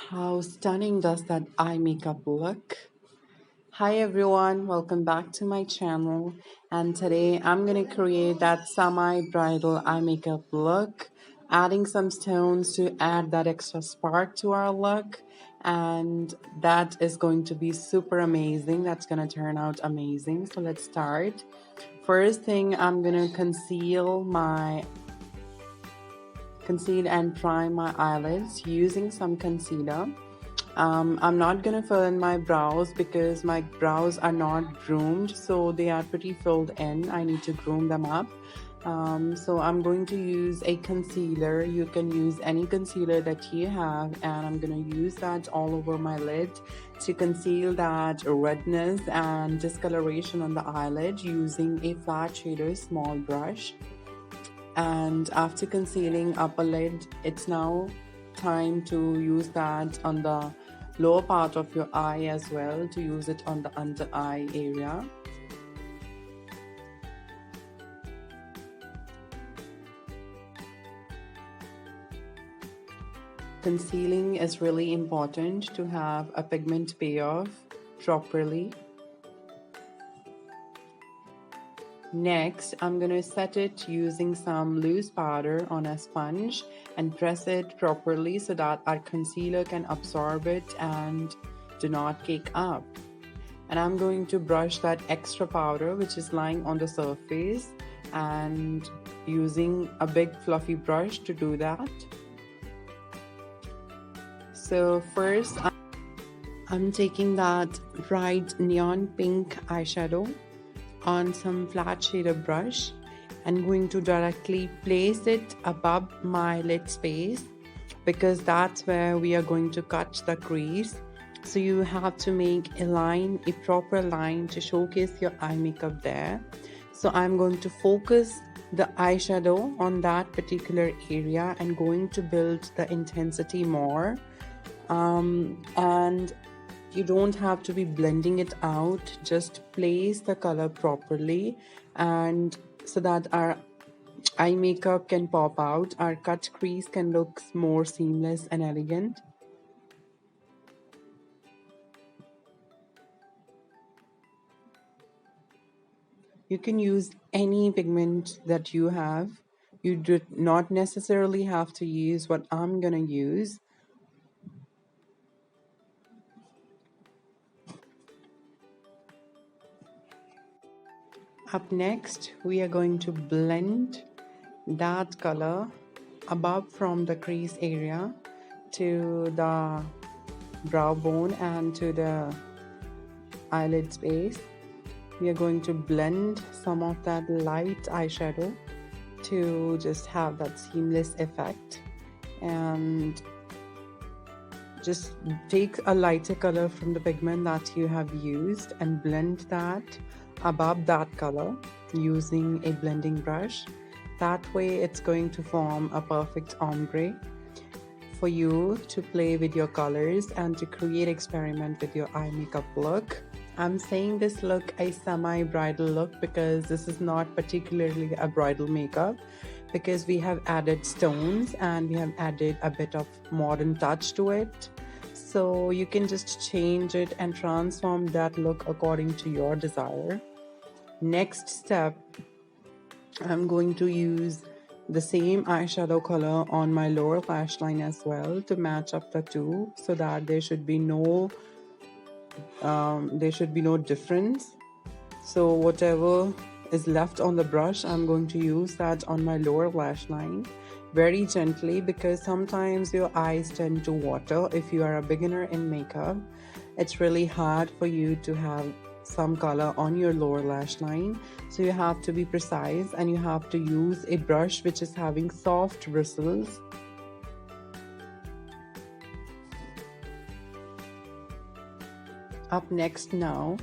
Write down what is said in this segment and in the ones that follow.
How stunning does that eye makeup look? Hi everyone, welcome back to my channel. And today I'm gonna create that semi-bridal eye makeup look, adding some stones to add that extra spark to our look. And that is going to be super amazing. That's gonna turn out amazing. So let's start. First thing, I'm gonna conceal and prime my eyelids using some concealer. I'm not gonna fill in my brows because my brows are not groomed, so they are pretty filled in. I need to groom them up. So I'm going to use a concealer. You can use any concealer that you have, and I'm gonna use that all over my lid to conceal that redness and discoloration on the eyelid using a flat shader small brush. And after concealing upper lid, it's now time to use that on the lower part of your eye as well, to use it on the under eye area. Concealing is really important to have a pigment payoff properly. Next, I'm going to set it using some loose powder on a sponge and press it properly so that our concealer can absorb it and do not cake up. And I'm going to brush that extra powder which is lying on the surface and using a big fluffy brush to do that. So first, I'm taking that bright neon pink eyeshadow on some flat shader brush and going to directly place it above my lid space because that's where we are going to cut the crease. So you have to make a proper line to showcase your eye makeup there. So I'm going to focus the eyeshadow on that particular area and going to build the intensity more. And you don't have to be blending it out, just place the color properly, and so that our eye makeup can pop out, our cut crease can look more seamless and elegant. You can use any pigment that you have. You do not necessarily have to use what I'm gonna use. Up next, we are going to blend that color above from the crease area to the brow bone and to the eyelid space. We are going to blend some of that light eyeshadow to just have that seamless effect, and just take a lighter color from the pigment that you have used and blend that above that color using a blending brush. That way it's going to form a perfect ombre for you to play with your colors and to create experiment with your eye makeup look. I'm saying this look a semi-bridal look because this is not particularly a bridal makeup, because we have added stones and we have added a bit of modern touch to it. So you can just change it and transform that look according to your desire. Next step, I'm going to use the same eyeshadow color on my lower lash line as well to match up the two, so that there should be no difference. So whatever is left on the brush, I'm going to use that on my lower lash line very gently, because sometimes your eyes tend to water. If you are a beginner in makeup, it's really hard for you to have some color on your lower lash line. So you have to be precise and you have to use a brush which is having soft bristles. Up next, now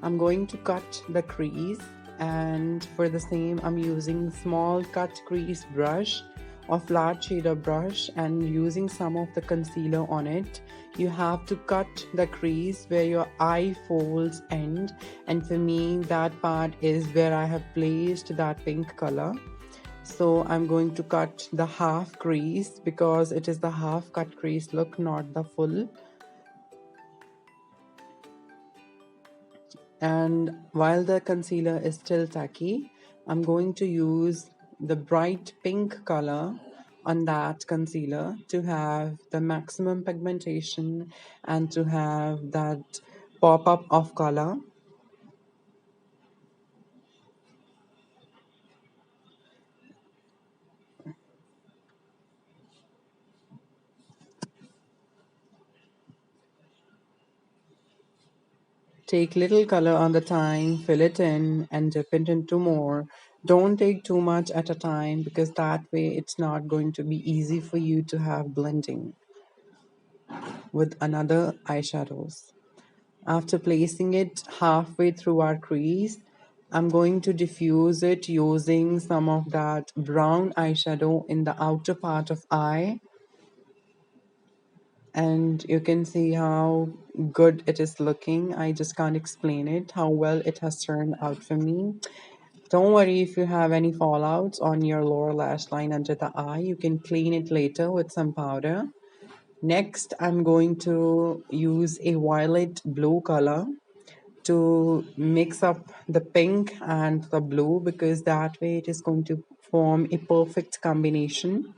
I'm going to cut the crease, and for the same I'm using small cut crease brush or flat shader brush and using some of the concealer on it. You have to cut the crease where your eye folds end, and for me that part is where I have placed that pink color. So I'm going to cut the half crease because it is the half cut crease look, not the full. And while the concealer is still tacky, I'm going to use the bright pink color on that concealer to have the maximum pigmentation and to have that pop-up of color. Take little color on the time, fill it in and dip it into more. Don't take too much at a time because that way it's not going to be easy for you to have blending with another eyeshadows. After placing it halfway through our crease, I'm going to diffuse it using some of that brown eyeshadow in the outer part of eye. And you can see how good it is looking. I just can't explain it, how well it has turned out for me. Don't worry if you have any fallouts on your lower lash line under the eye. You can clean it later with some powder. Next, I'm going to use a violet blue color to mix up the pink and the blue because that way it is going to form a perfect combination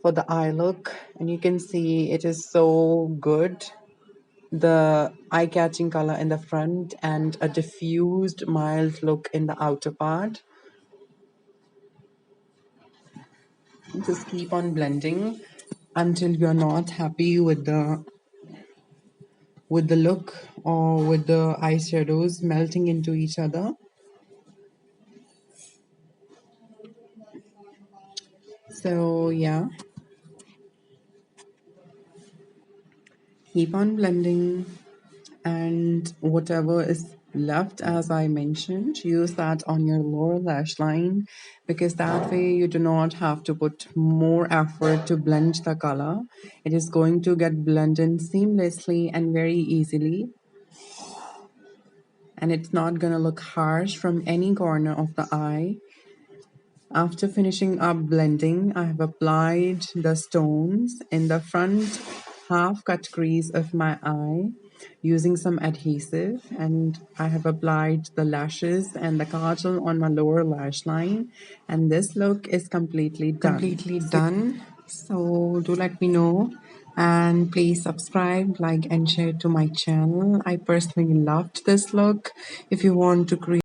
for the eye look. And you can see it is so good. The eye-catching color in the front and a diffused mild look in the outer part. Just keep on blending until you're not happy with the look or with the eyeshadows melting into each other. So yeah, keep on blending, and whatever is left, as I mentioned, use that on your lower lash line because that way you do not have to put more effort to blend the color. It is going to get blended seamlessly and very easily, and it's not gonna look harsh from any corner of the eye. After finishing up blending, I have applied the stones in the front half cut crease of my eye using some adhesive, and I have applied the lashes and the kajal on my lower lash line, and this look is completely done. So do let me know, and please subscribe, like and share to my channel. I personally loved this look. If you want to create